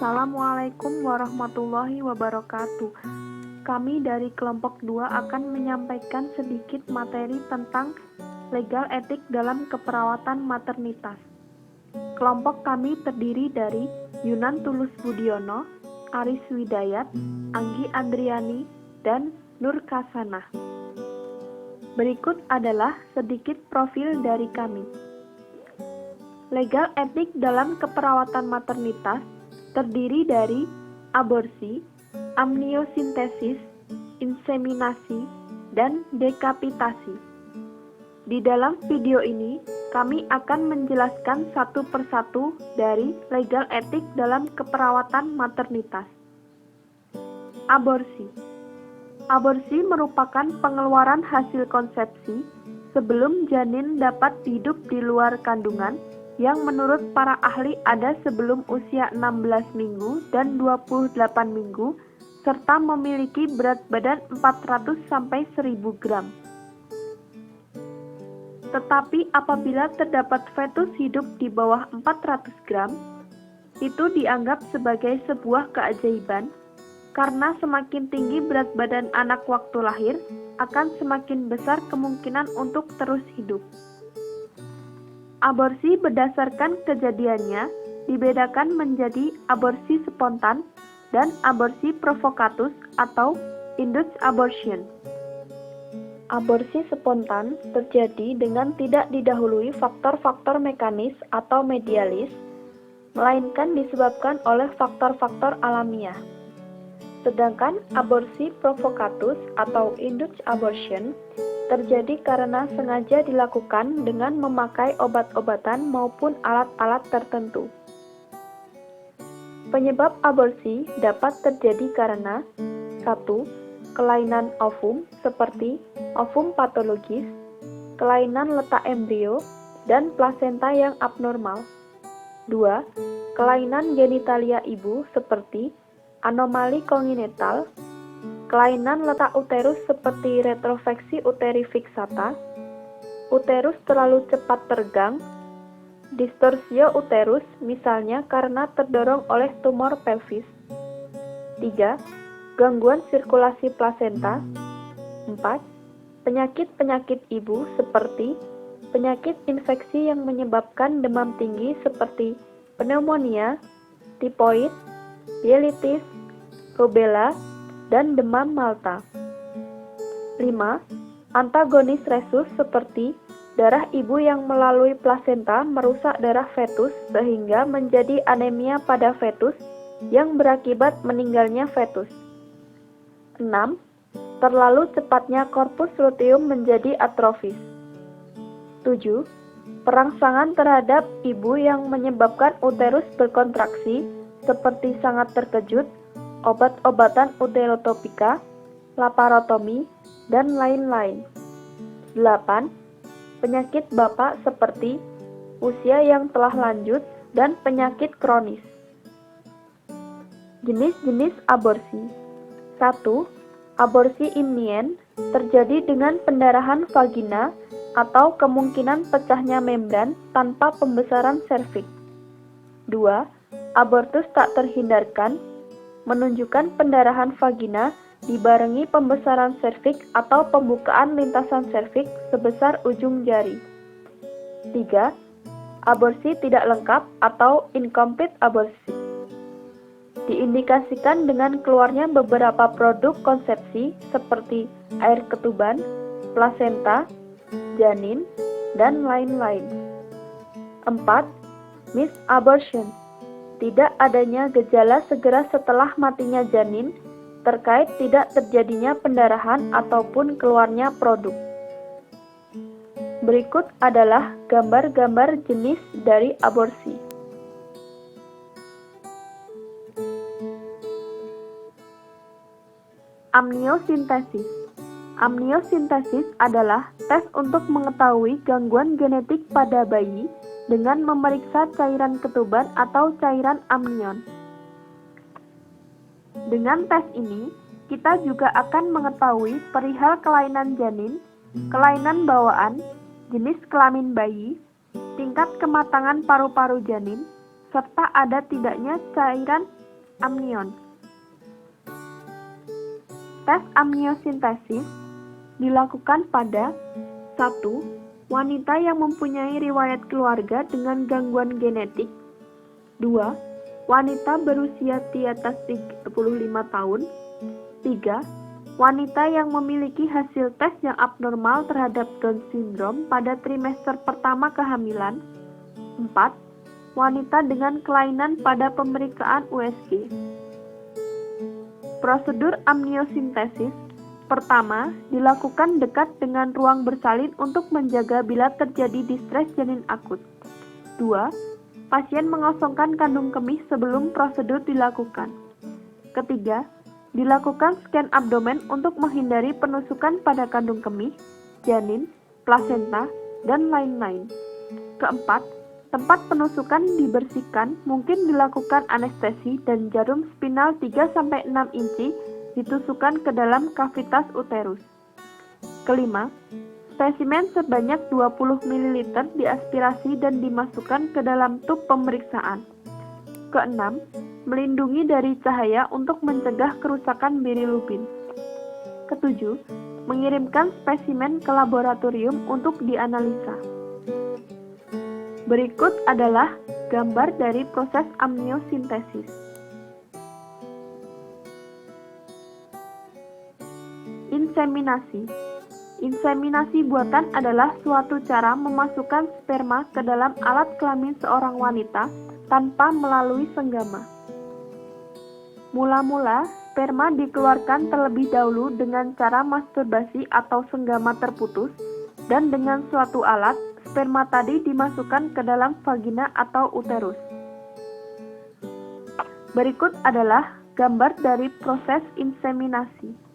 Assalamualaikum warahmatullahi wabarakatuh. Kami dari kelompok 2 akan menyampaikan sedikit materi tentang legal etik dalam keperawatan maternitas. Kelompok kami terdiri dari Yunan Tulus Budiono, Aris Widayat, Anggi Andriani, dan Nur Kasanah. Berikut adalah sedikit profil dari kami. Legal etik dalam keperawatan maternitas terdiri dari aborsi, amniosintesis, inseminasi, dan dekapitasi. Di dalam video ini, kami akan menjelaskan satu persatu dari legal etik dalam keperawatan maternitas. Aborsi. Aborsi merupakan pengeluaran hasil konsepsi sebelum janin dapat hidup di luar kandungan yang menurut para ahli ada sebelum usia 16 minggu dan 28 minggu serta memiliki berat badan 400-1000 gram. Tetapi apabila terdapat fetus hidup di bawah 400 gram, itu dianggap sebagai sebuah keajaiban karena semakin tinggi berat badan anak waktu lahir akan semakin besar kemungkinan untuk terus hidup. Aborsi berdasarkan kejadiannya dibedakan menjadi aborsi spontan dan aborsi provokatus atau induced abortion. Aborsi spontan terjadi dengan tidak didahului faktor-faktor mekanis atau medialis, melainkan disebabkan oleh faktor-faktor alamiah. Sedangkan aborsi provokatus atau induced abortion terjadi karena sengaja dilakukan dengan memakai obat-obatan maupun alat-alat tertentu. Penyebab aborsi dapat terjadi karena 1. Kelainan ovum seperti ovum patologis, kelainan letak embrio, dan plasenta yang abnormal. 2. Kelainan genitalia ibu seperti anomali kongenital, kelainan letak uterus seperti retrofleksi uteri fixata, uterus terlalu cepat teregang, distorsio uterus misalnya karena terdorong oleh tumor pelvis. 3. Gangguan sirkulasi plasenta. 4. Penyakit-penyakit ibu seperti penyakit infeksi yang menyebabkan demam tinggi seperti pneumonia, tipoid, pielitis, rubella, dan demam Malta. 5. Antagonis resus seperti darah ibu yang melalui plasenta merusak darah fetus sehingga menjadi anemia pada fetus yang berakibat meninggalnya fetus. 6. Terlalu cepatnya korpus luteum menjadi atrofis. 7. Perangsangan terhadap ibu yang menyebabkan uterus berkontraksi seperti sangat terkejut, obat-obatan uterotopika, laparotomi, dan lain-lain. 8. Penyakit bapak seperti usia yang telah lanjut dan penyakit kronis. Jenis-jenis aborsi. 1. Aborsi imnien terjadi dengan pendarahan vagina atau kemungkinan pecahnya membran tanpa pembesaran serviks. 2. Abortus tak terhindarkan menunjukkan pendarahan vagina dibarengi pembesaran serviks atau pembukaan lintasan serviks sebesar ujung jari. 3. Aborsi tidak lengkap atau incomplete aborsi. Diindikasikan dengan keluarnya beberapa produk konsepsi seperti air ketuban, plasenta, janin, dan lain-lain. 4. Misabortion. Tidak adanya gejala segera setelah matinya janin terkait tidak terjadinya pendarahan ataupun keluarnya produk. Berikut adalah gambar-gambar jenis dari aborsi. Amniosintesis. Amniosintesis adalah tes untuk mengetahui gangguan genetik pada bayi dengan memeriksa cairan ketuban atau cairan amnion. Dengan tes ini, kita juga akan mengetahui perihal kelainan janin, kelainan bawaan, jenis kelamin bayi, tingkat kematangan paru-paru janin, serta ada tidaknya cairan amnion. Tes amniosintesis dilakukan pada 1. Wanita yang mempunyai riwayat keluarga dengan gangguan genetik. 2. Wanita berusia di atas 35 tahun. 3. Wanita yang memiliki hasil tes yang abnormal terhadap Down syndrome pada trimester pertama kehamilan. 4. Wanita dengan kelainan pada pemeriksaan USG. Prosedur amniosintesis pertama, dilakukan dekat dengan ruang bersalin untuk menjaga bila terjadi distres janin akut. 2. Pasien mengosongkan kandung kemih sebelum prosedur dilakukan. Ketiga, dilakukan scan abdomen untuk menghindari penusukan pada kandung kemih, janin, plasenta, dan lain-lain. Keempat, tempat penusukan dibersihkan, mungkin dilakukan anestesi dan jarum spinal 3-6 inci ditusukkan ke dalam kavitas uterus. Kelima, spesimen sebanyak 20 ml diaspirasi dan dimasukkan ke dalam tub pemeriksaan. Keenam, melindungi dari cahaya untuk mencegah kerusakan bilirubin. Ketujuh, mengirimkan spesimen ke laboratorium untuk dianalisa. Berikut adalah gambar dari proses amniosintesis. Inseminasi. Inseminasi buatan adalah suatu cara memasukkan sperma ke dalam alat kelamin seorang wanita tanpa melalui senggama. Mula-mula, sperma dikeluarkan terlebih dahulu dengan cara masturbasi atau senggama terputus, dan dengan suatu alat, sperma tadi dimasukkan ke dalam vagina atau uterus. Berikut adalah gambar dari proses inseminasi.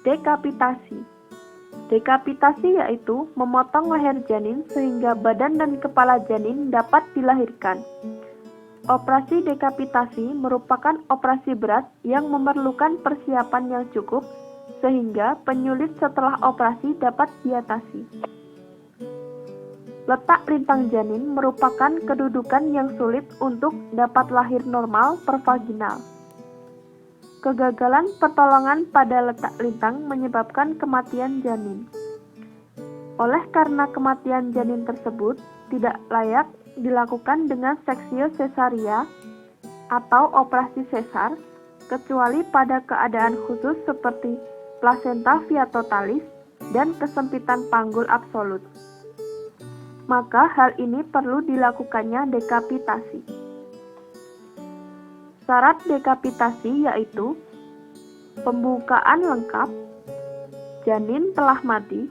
Dekapitasi. Dekapitasi yaitu memotong leher janin sehingga badan dan kepala janin dapat dilahirkan. Operasi dekapitasi merupakan operasi berat yang memerlukan persiapan yang cukup sehingga penyulit setelah operasi dapat diatasi. Letak lintang janin merupakan kedudukan yang sulit untuk dapat lahir normal pervaginal. Kegagalan pertolongan pada letak lintang menyebabkan kematian janin. Oleh karena kematian janin tersebut tidak layak dilakukan dengan seksio cesaria atau operasi sesar, kecuali pada keadaan khusus seperti plasenta via totalis dan kesempitan panggul absolut. Maka hal ini perlu dilakukannya dekapitasi. Syarat dekapitasi yaitu pembukaan lengkap, janin telah mati,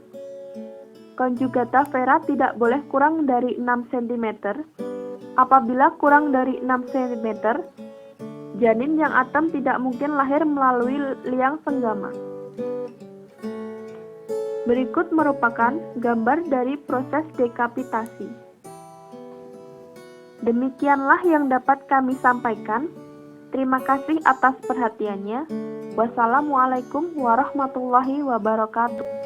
konjugata vera tidak boleh kurang dari 6 cm. Apabila kurang dari 6 cm, janin yang atem tidak mungkin lahir melalui liang senggama. Berikut merupakan gambar dari proses dekapitasi. Demikianlah yang dapat kami sampaikan. Terima kasih atas perhatiannya. Wassalamualaikum warahmatullahi wabarakatuh.